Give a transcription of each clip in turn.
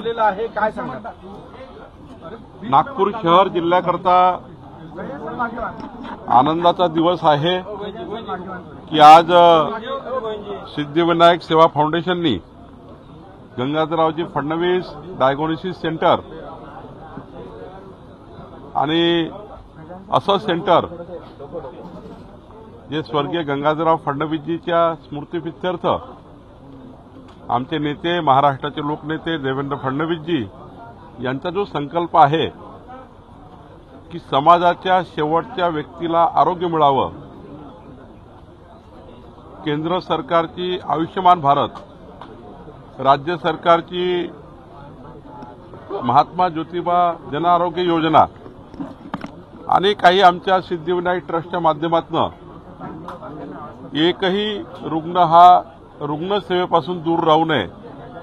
केलेला आहे, काय सांगणार? नागपूर शहर जिल्ह्याकरता आनंदाचा दिवस आहे की आज सिद्धिविनायक सेवा फाउंडेशननी गंगाधररावजी फडणवीस डायग्नोसिस सेंटर आणि असं सेंटर जे स्वर्गीय गंगाधरराव फडणवीसजीच्या स्मृतिप्रित्यर्थ आमचे नेते महाराष्ट्राचे लोकनेते देवेंद्र फडणवीसजी यांचा जो संकल्प आहे की समाजाच्या शेवटच्या व्यक्तीला आरोग्य मिळावं, केंद्र सरकारची आयुष्यमान भारत, राज्य सरकारची महात्मा ज्योतिबा जन आरोग्य योजना आणि काही आमच्या सिद्धिविनायक ट्रस्टच्या माध्यमातून एकही रुग्ण हा रुग्णसेवेपासून दूर राहू नये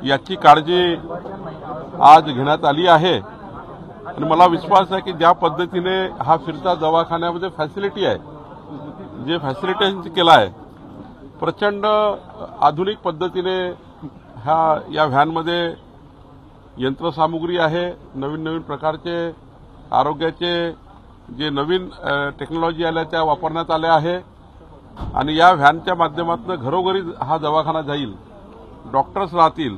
याची काळजी आज घेण्यात आली आहे। आणि मला विश्वास आहे की ज्या पद्धतीने हा फिरता दवाखान्यामध्ये फॅसिलिटी आहे, जे फॅसिलिटेशन केलं आहे, प्रचंड आधुनिक पद्धतीने या व्हॅनमध्ये यंत्रसामुग्री आहे, नवीन नवीन प्रकारचे आरोग्याचे जे नवीन टेक्नॉलॉजी आल्या त्या वापरण्यात आल्या आहे आणि या व्हॅनच्या माध्यमातून घरोघरी हा दवाखाना जाईल, डॉक्टर्स राहतील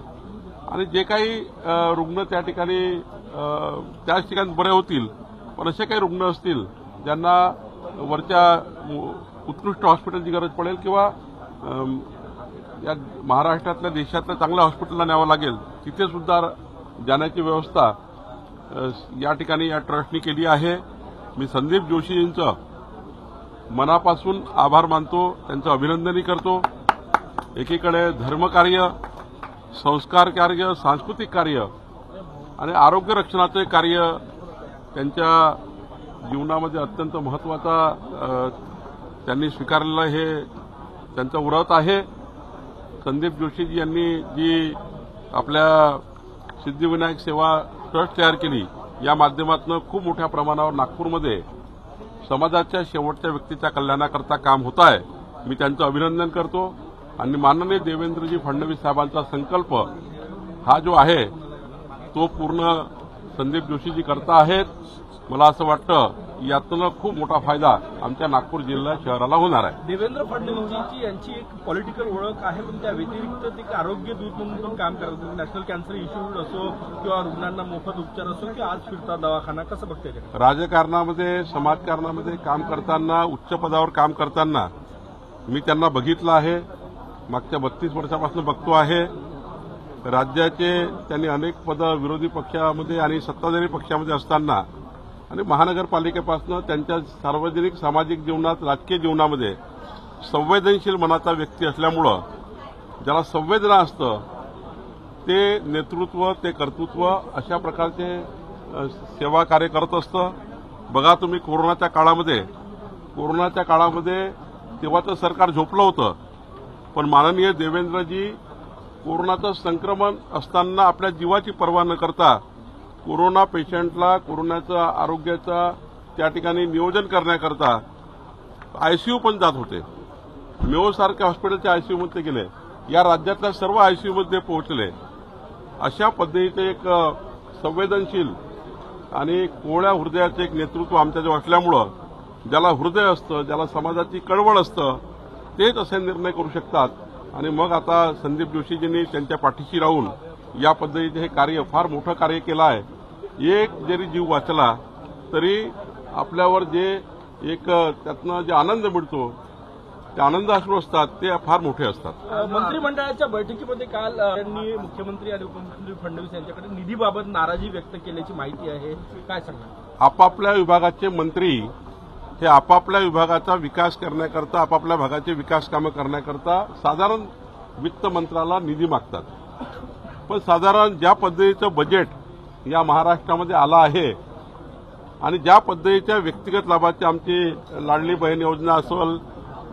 आणि जे काही रुग्ण त्या ठिकाणी त्याच ठिकाणी बरे होतील, पण असे काही रुग्ण असतील ज्यांना वरच्या उत्कृष्ट हॉस्पिटलची गरज पडेल किंवा या महाराष्ट्रातल्या देशातल्या चांगल्या हॉस्पिटलला न्यावं लागेल, तिथे सुद्धा जाण्याची व्यवस्था या ठिकाणी या ट्रस्टनी केली आहे। मी संदीप जोशीजींचं मनापासून आभार मानतो, त्यांचं अभिनंदनही करतो। एकीकडे धर्मकार्य, संस्कार कार्य, सांस्कृतिक कार्य आणि आरोग्य रक्षणाचे कार्य त्यांच्या जीवनामध्ये अत्यंत महत्त्वाचा त्यांनी स्वीकारलेलं हे त्यांचं व्रत आहे। संदीप जोशीजी यांनी जी आपल्या सिद्धिविनायक सेवा ट्रस्ट तयार केली, या माध्यमातून खूप मोठ्या प्रमाणावर नागपूरमध्ये समाजाच्या शेवटच्या व्यक्तीच्या कल्याणाकरता काम होत आहे। मी त्यांचं अभिनंदन करतो आणि माननीय देवेंद्रजी फडणवीस साहेबांचा संकल्प हा जो आहे तो पूर्ण संदीप जोशीजी करता आहेत। मला असं वाटतं यातून खूप मोठा फायदा आमच्या नागपूर जिल्हा शहराला होणार आहे। देवेंद्र फडणवीसजी यांची एक पॉलिटिकल ओळख आहे, पण त्या व्यतिरिक्त ते आरोग्य दूत म्हणून पण काम करतात। नॅशनल कॅन्सर इन्स्टिट्यूट असो किंवा रुग्णांना मोफत उपचार असो की आज फिरता दवाखाना, कसं बघते? राजकारणामध्ये, समाजकारणामध्ये काम करताना, उच्च पदावर काम करताना मी त्यांना बघितलं आहे, मागच्या 32 वर्षापासून बघतो आहे। राज्याचे त्यांनी अनेक पदं विरोधी पक्षामध्ये आणि सत्ताधारी पक्षामध्ये असताना आणि महानगरपालिकेपासून त्यांच्या सार्वजनिक सामाजिक जीवनात, राजकीय जीवनामध्ये संवेदनशील मनाचा व्यक्ती असल्यामुळं ज्याला संवेदना असतं ते नेतृत्व, ते कर्तृत्व अशा प्रकारचे सेवा कार्य करत असतं। बघा तुम्ही कोरोनाच्या काळामध्ये तेव्हाचं सरकार झोपलं होतं, पण माननीय देवेंद्रजी कोरोनाचं संक्रमण असताना आपल्या जीवाची पर्वा न करता कोरोना पेशंटला, कोरोनाच्या आरोग्याचा त्या ठिकाणी नियोजन करण्याकरता आयसीयू पण जात होते। मेओसारख्या हॉस्पिटलच्या आयसीयूमध्ये गेले, या राज्यातल्या सर्व आयसीयूमध्ये पोहोचले। अशा पद्धतीचे एक संवेदनशील आणि कोवळ्या हृदयाचे एक नेतृत्व आमच्याजवळ असल्यामुळं ज्याला हृदय असतं, ज्याला समाजाची कळवळ असतं, तेच असे निर्णय करू शकतात। आणि मग आता संदीप जोशीजींनी त्यांच्या पाठीशी राहून या पद्धतीचे हे कार्य, फार मोठं कार्य केलं आहे। एक जरी जीव वाचला तरी आपल्यावर जे एक त्यातनं जे आनंद मिळतो, ते आनंद अश्रू असतात, ते फार मोठे असतात। मंत्रिमंडळाच्या बैठकीमध्ये काल त्यांनी मुख्यमंत्री आणि उपमुख्यमंत्री फडणवीस यांच्याकडे निधीबाबत नाराजी व्यक्त केल्याची माहिती आहे, काय सांगणार? आपापल्या विभागाचे मंत्री हे आपापल्या विभागाचा विकास करण्याकरता, आपापल्या भागाचे विकास कामं करण्याकरता साधारण वित्त मंत्र्याला निधी मागतात, पण साधारण ज्या पद्धतीचं बजेट या महाराष्ट्रामध्ये आलं आहे आणि ज्या पद्धतीच्या व्यक्तिगत लाभाची आमची लाडली बहीण योजना असेल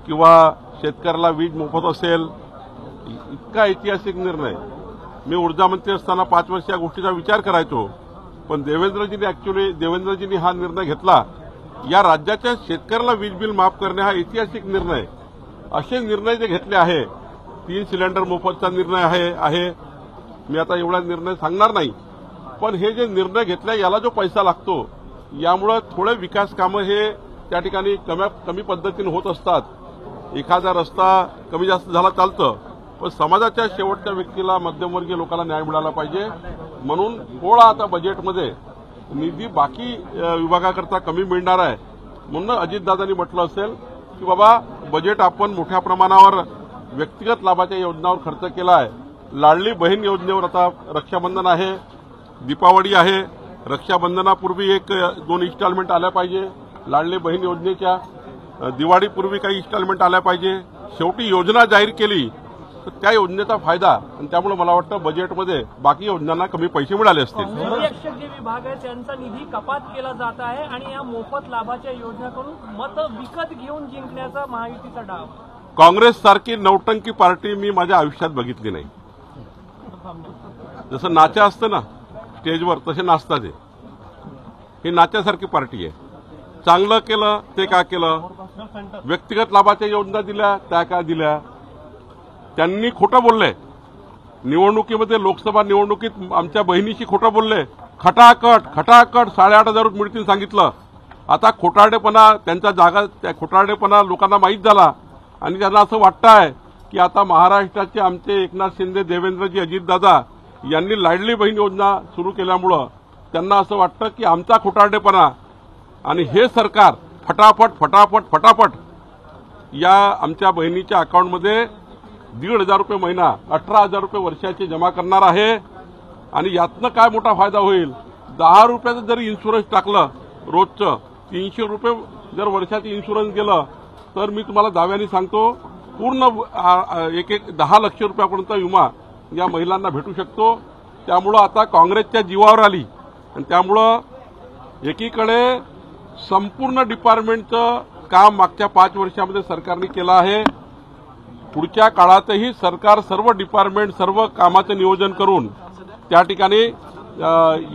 किंवा शेतकऱ्याला वीज मोफत असेल, इतका ऐतिहासिक निर्णय मी ऊर्जा मंत्री असताना 5 वर्ष या गोष्टीचा विचार करायचो, पण देवेंद्रजींनी हा निर्णय घेतला। या राज्याच्या शेतकऱ्याला वीज बिल माफ करणे हा ऐतिहासिक निर्णय, असे निर्णय जे घेतले आहे, 3 सिलेंडर मोफतचा निर्णय आहे। मी आता एवढा निर्णय सांगणार नाही, पण हे जे निर्णय घेतले याला जो पैसा लागतो यामुळे थोडे विकास कामं हे त्या ठिकाणी कमी पद्धतीने होत असतात. एखादा रस्ता कमी जास्त झाला चालतं, पण समाजाच्या शेवटच्या व्यक्तीला मध्यमवर्गीय लोकांना न्याय मिळाला पाहिजे. म्हणून थोडा आता बजेटमध्ये निधी बाकी विभागाकरता कमी मिळणार आहे. म्हणून अजितदादांनी म्हटलं असेल की बाबा बजेट आपण मोठ्या प्रमाणावर व्यक्तिगत लाभाच्या योजनांवर खर्च केला आहे. लाडली बहीण योजनेवर आता रक्षाबंधन आहे, दीपावली आहे, रक्षाबंधनापूर्वी 2 इन्स्टॉलमेंट आल्या पाहिजे. लाडली बहीण योजनेच्या दिवाळीपूर्वी काही इन्स्टॉलमेंट आल्या पाहिजे. शेवटी योजना जाहीर केली तर त्या योजनेचा फायदा, आणि त्यामुळे मला वाटतं बजेटमध्ये बाकी योजनांना कमी पैसे मिळाले असतील. निरीक्षक जे विभाग आहे त्यांचा निधी कपात केला जात आहे आणि या मोफत लाभाच्या योजना करून मतं विकत घेऊन जिंकण्याचा महायुतीचा डाव. काँग्रेस सारखी नौटंकी पार्टी मी माझ्या आयुष्यात बघितली नाही. जसं नाचा असतं ना स्टेजवर, तसे नाचतात. ही नाच्यासारखी पार्टी आहे. चांगलं केलं ते का केलं, व्यक्तिगत लाभाच्या योजना दिल्या त्या का दिल्या. त्यांनी खोटं बोलले निवडणुकीमध्ये, लोकसभा निवडणुकीत आमच्या बहिणीशी खोटं बोलले. खटाखट 8,500 मिळतील सांगितलं. आता खोटारडेपणा त्या खोटारडेपणा लोकांना माहीत झाला आणि त्यांना असं वाटतं आहे की आता महाराष्ट्राचे आमचे एकनाथ शिंदे, देवेंद्रजी, अजितदादा यांनी लाडली बहीण योजना सुरू केल्यामुळं त्यांना असं वाटतं की आमचा खोटारडेपणा आणि हे सरकार फटाफट या आमच्या बहिणीच्या अकाउंटमध्ये 1,500 रुपये महिना, 18,000 रुपये वर्षाचे जमा करणार आहे. आणि यातनं काय मोठा फायदा होईल. 10 रुपयाचं जरी इन्शुरन्स टाकलं रोजचं, 300 रुपये जर वर्षाचं इन्शुरन्स गेलं तर मी तुम्हाला दाव्याने सांगतो पूर्ण 10 लक्ष रुपयापर्यंत विमा या महिलांना भेटू शकतो. त्यामुळं आता काँग्रेसच्या जीवावर आली आणि त्यामुळं एकीकडे संपूर्ण डिपार्टमेंटचं काम मागच्या 5 वर्षामध्ये सरकारने केलं आहे. पुढच्या काळातही सरकार सर्व डिपार्टमेंट, सर्व कामाचं नियोजन करून त्या ठिकाणी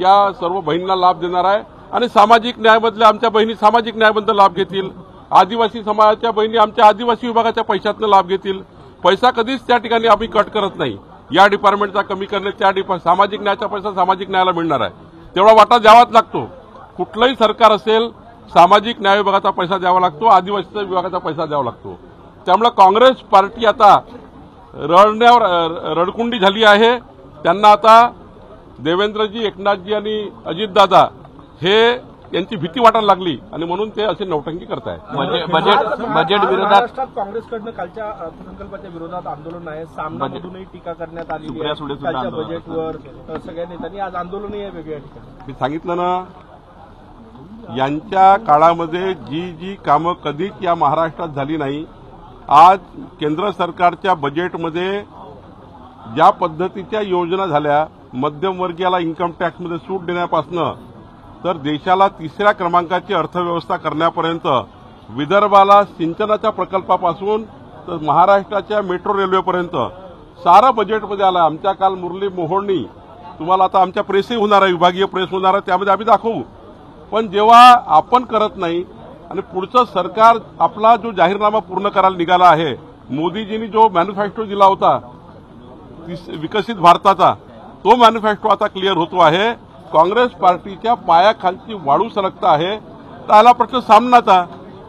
या सर्व बहिणींना लाभ देणार आहे. आणि सामाजिक न्यायामधल्या आमच्या बहिणी सामाजिक न्यायाबद्दल लाभ घेतील. आदिवासी समाजाच्या बहिणी आमच्या आदिवासी विभागाच्या पैशातनं लाभ घेतील. पैसा कधीच त्या ठिकाणी आम्ही कट करत नाही. या डिपार्टमेंटचा कमी करणे, त्या सामाजिक न्यायाचा पैसा सामाजिक न्यायाला मिळणार आहे. तेवढा वाटा द्यावाच लागतो. कुठलंही सरकार असेल, सामाजिक न्याय विभागाचा पैसा द्यावा लागतो, आदिवासी विभागाचा पैसा द्यावा लागतो. त्यामुळे काँग्रेस पार्टी आता रडकुंडी झाली आहे. त्यांना आता देवेंद्रजी, एकनाथजी आणि अजितदादा हे यांची भीती वाटायला लागली आणि म्हणून ते असे नौटंकी करतायत. बजेट विरोधात काँग्रेसकडनं कालच्या अर्थसंकल्पाच्या विरोधात आंदोलन आहे. सामनामधूनही टीका करण्यात आली आहे कालच्या बजेटवर. सगळ्या नेत्यांनी आज आंदोलनही आहे वेगवेगळ्या ठिकाणी. मी सांगितलं ना, यांच्या काळामध्ये जी कामं कधीच या महाराष्ट्रात झाली नाही. आज केंद्र सरकारच्या बजेटमध्ये ज्या पद्धतीच्या योजना झाल्या, मध्यमवर्गीयाला इन्कम टॅक्समध्ये सूट देण्यापासून तर देशाला 3ऱ्या क्रमांकाची अर्थव्यवस्था करण्यापर्यंत, विदर्भाला सिंचनाच्या प्रकल्पापासून तर महाराष्ट्राच्या मेट्रो रेल्वेपर्यंत सारं बजेटमध्ये आलं. आमच्या काल मुरली मोहोळनी, तुम्हाला आता आमच्या प्रेसही होणार आहे, विभागीय प्रेस होणार आहे, त्यामध्ये आम्ही दाखवू. पण जेव्हा आपण करत नाही आणि पुढचं सरकार आपला जो जाहीरनामा पूर्ण करायला निघाला आहे, मोदीजींनी जो मॅन्युफॅक्चर दिला होता विकसित भारताचा, तो मॅन्युफॅक्चर आता क्लिअर होतो आहे. काँग्रेस पार्टीच्या पायाखालची वाळू सरकता आहे. त्याला प्रश्न सामनाचा.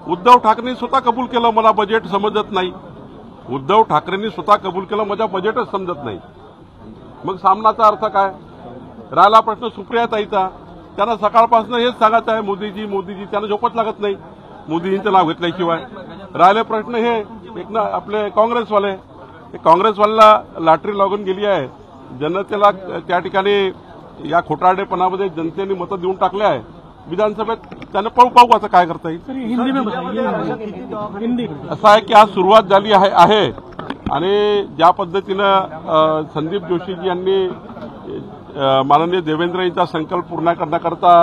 उद्धव ठाकरेंनी स्वतः कबूल केलं मला बजेट समजत नाही. उद्धव ठाकरेंनी स्वतः कबूल केलं माझ्या बजेटच समजत नाही. मग सामनाचा अर्थ काय. राहिला प्रश्न सुप्रियाताईचा. त्यांना सकाळपासून हेच सांगायचं आहे मोदीजी, त्यांना झोपच लागत नाही मोदीजींचं नाव घेतल्याशिवाय. राहिले प्रश्न हे आपले काँग्रेसवाले. काँग्रेसवाल्याला लॉटरी लागून गेली आहे. जनतेला त्या ठिकाणी या खोटारडेपणामध्ये जनतेने मतं देऊन टाकले आहे. विधानसभेत त्यांना पाहू आता काय करता येईल. असं आहे की आज सुरुवात झाली आहे आणि ज्या पद्धतीनं संदीप जोशीजी यांनी माननीय देवेंद्रजींचा संकल्प पूर्ण करण्याकरता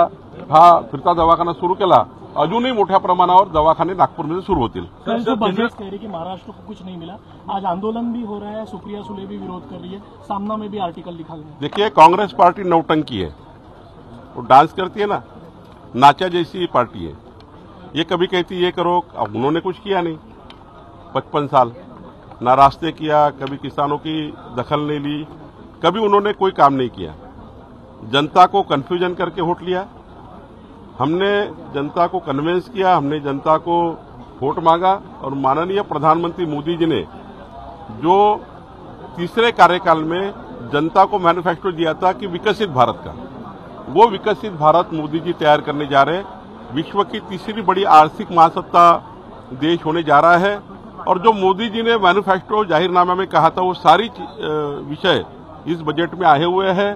हा फिरता दवाखाना सुरू केला, अजूनही मोठ्या प्रमाणावर दवाखाने नागपूरमध्ये सुरू होतील. कांग्रेस कह रही है कि महाराष्ट्र को कुछ नहीं मिला. आज आंदोलन भी हो रहा है, सुप्रिया सुले भी विरोध कर रही है, सामना में भी आर्टिकल लिखा गया है. देखिए, कांग्रेस पार्टी नौटंकी है, वो डांस करती है ना, नाचा जैसी पार्टी है. ये कभी कहती ये करो, अब उन्होंने कुछ किया नहीं 55 साल, ना रास्ते किया, कभी किसानों की दखल नहीं ली, कभी उन्होंने कोई काम नहीं किया. जनता को कंफ्यूजन करके वोट लिया। हमने जनता को कन्विंस किया, हमने जनता को वोट मांगा और माननीय प्रधानमंत्री मोदी जी ने जो तीसरे कार्यकाल में जनता को मैनिफेस्टो दिया था कि विकसित भारत का, वो विकसित भारत मोदी जी तैयार करने जा रहे हैं। विश्व की तीसरी बड़ी आर्थिक महासत्ता देश होने जा रहा है और जो मोदी जी ने मैनिफेस्टो जाहिरनामा में कहा था वो सारी विषय इस बजट में आए हुए हैं।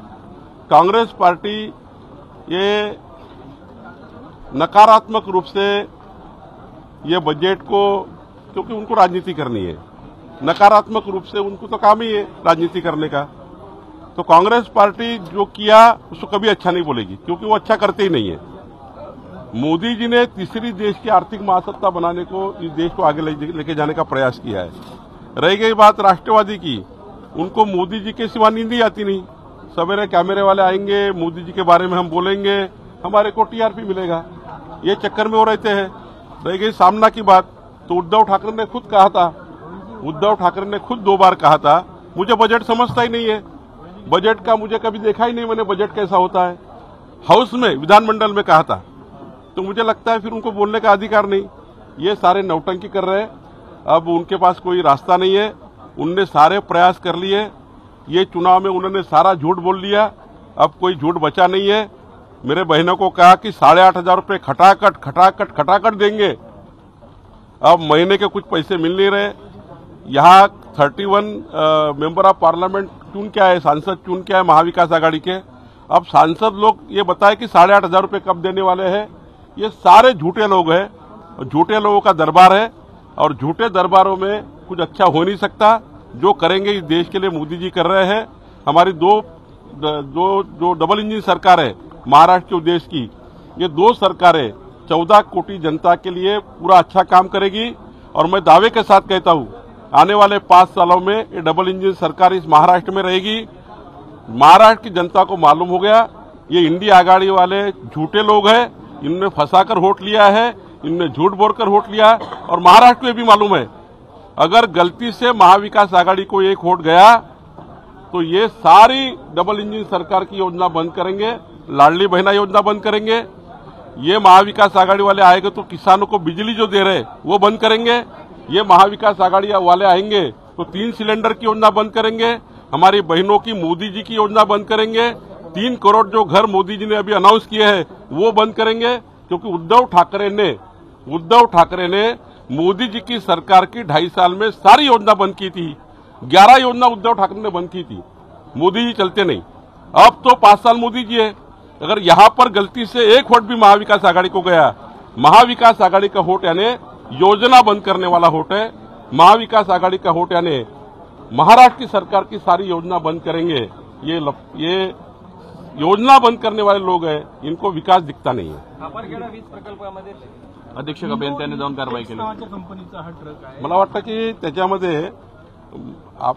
कांग्रेस पार्टी ये नकारात्मक रूप से ये बजट को, क्योंकि उनको राजनीति करनी है, नकारात्मक रूप से उनको तो काम ही है राजनीति करने का, तो कांग्रेस पार्टी जो किया उसको कभी अच्छा नहीं बोलेगी, क्योंकि वो अच्छा करते ही नहीं है। मोदी जी ने तीसरी देश की आर्थिक महासत्ता बनाने को, इस देश को आगे लेके जाने का प्रयास किया है। रह गई बात राष्ट्रवादी की, उनको मोदी जी के सिवा नींद ही आती नहीं। सवेरे कैमरे वाले आएंगे, मोदी जी के बारे में हम बोलेंगे, हमारे को टीआरपी मिलेगा, ये चक्कर में वो रहते हैं। रह गई सामना की बात, तो उद्धव ठाकरे ने खुद कहा था, उद्धव ठाकरे ने खुद 2 बार कहा था, मुझे बजट समझता ही नहीं है, बजट का मुझे कभी देखा ही नहीं मैंने, बजट कैसा होता है। हाउस में, विधानमंडल में कहा था। तो मुझे लगता है फिर उनको बोलने का अधिकार नहीं। ये सारे नौटंकी कर रहे हैं, अब उनके पास कोई रास्ता नहीं है। उनने सारे प्रयास कर लिए, ये चुनाव में उन्होंने सारा झूठ बोल लिया, अब कोई झूठ बचा नहीं है। मेरे बहनों को कहा कि 8,500 रुपये खटाखट देंगे, अब महीने के कुछ पैसे मिल नहीं रहे। यहाँ 31 मेंबर ऑफ पार्लियामेंट चुन क्या है, सांसद चुन क्या है महाविकास आघाड़ी के, अब सांसद लोग ये बताए कि 8,500 रुपये कब देने वाले हैं। ये सारे झूठे लोग हैं, झूठे लोगों का दरबार है और झूठे दरबारों में कुछ अच्छा हो नहीं सकता। जो करेंगे इस देश के लिए मोदी जी कर रहे हैं। हमारी जो डबल इंजन सरकार है महाराष्ट्र के देश की, ये 2 सरकारें 14 कोटि जनता के लिए पूरा अच्छा काम करेगी और मैं दावे के साथ कहता हूं आने वाले 5 सालों में ये डबल इंजन सरकार इस महाराष्ट्र में रहेगी। महाराष्ट्र की जनता को मालूम हो गया ये इंडिया आघाड़ी वाले झूठे लोग हैं, इन्होंने फंसाकर वोट लिया है, इन्होंने झूठ बोलकर वोट लिया और महाराष्ट्र में भी मालूम है अगर गलती से महाविकास आघाड़ी को 1 वोट गया तो ये सारी डबल इंजन सरकार की योजना बंद करेंगे, लाडली बहना योजना बंद करेंगे। ये महाविकास आघाड़ी वाले आएंगे तो किसानों को बिजली जो दे रहे वो बंद करेंगे। ये महाविकास आघाड़ी वाले आएंगे तो 3 सिलेंडर की योजना बंद करेंगे, हमारी बहनों की मोदी जी की योजना बंद करेंगे, 3 करोड़ जो घर मोदी जी ने अभी अनाउंस किए हैं वो बंद करेंगे। क्योंकि उद्धव ठाकरे ने मोदी जी की सरकार की 2.5 साल में सारी योजना बंद की थी। 11 योजना उद्धव ठाकरे ने बंद की थी, मोदी जी चलते नहीं। अब तो 5 साल मोदी जी है, अगर यहां पर गलती से 1 वोट भी महाविकास आघाड़ी को गया, महाविकास आघाड़ी का वोट यानी योजना बंद करने वाला वोट है। महाविकास आघाड़ी का वोट यानी महाराष्ट्र की सरकार की सारी योजना बंद करेंगे। ये योजना बंद करने वाले लोग हैं, इनको विकास दिखता नहीं है। खापरखेडा वीज प्रकल्पामध्ये अधीक्षक अभियंत्याने जाऊन कारवाई केली। नावाच्या कंपनीचा हा ट्रक आहे, मला वाटतं की त्याच्यामध्ये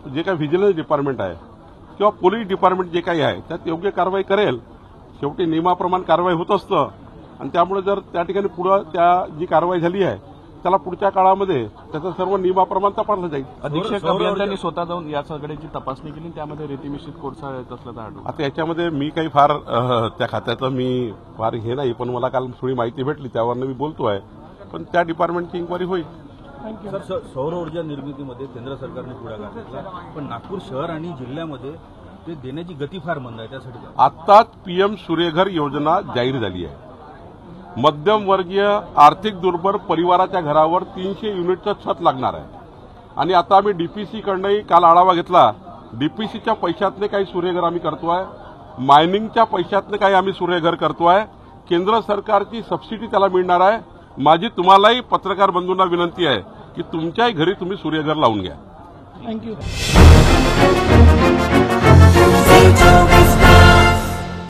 जे काही व्हिजिलन्स डिपार्टमेंट आहे किंवा पोलीस डिपार्टमेंट जे काही आहे त्यात योग्य कारवाई करेल। शेवटी नियमाप्रमाणे कारवाई होत असतं आणि त्यामुळे जर त्या ठिकाणी पुढे त्या जी कारवाई झाली आहे त्याला पुढच्या काळामध्ये त्याचं सर्व नियमाप्रमाणे तपासलं जाईल। अधीक्षक अभियंत्यांनी स्वतः जाऊन या सगळ्याची तपासणी केली, त्यामध्ये रेती मिश्रित कोळसा असल्याचं आढळलं। आता याच्यामध्ये मी काही फार त्या खात्याचं मी फार हे नाही, पण मला काल थोडी माहिती भेटली त्यावरनं मी बोलतोय, पण त्या डिपार्टमेंटची इन्क्वायरी होईल। सर, सौर ऊर्जा निर्मितीमध्ये केंद्र सरकारने पुढाकार घेतला, पण नागपूर शहर आणि जिल्ह्यामध्ये ते देण्याची गती फार मंद आहे। त्यासाठी आत्ताच पीएम सूर्यघर योजना जाहीर झाली आहे। मध्यमवर्गीय आर्थिक दुर्बल परिवाराच्या घरावर 300 युनिटचं छत लागणार आहे आणि आता आम्ही डीपीसीकडनंही काल आढावा घेतला। डीपीसीच्या पैशातले काही सूर्यघर आम्ही करतोय, मायनिंगच्या पैशातले काही आम्ही सूर्यघर करतोय, केंद्र सरकारची सबसिडी त्याला मिळणार आहे। माझी तुम्हालाही पत्रकार बंधूंना विनंती आहे की तुमच्याही घरी तुम्ही सूर्यघर लावून घ्या। थँक्यू।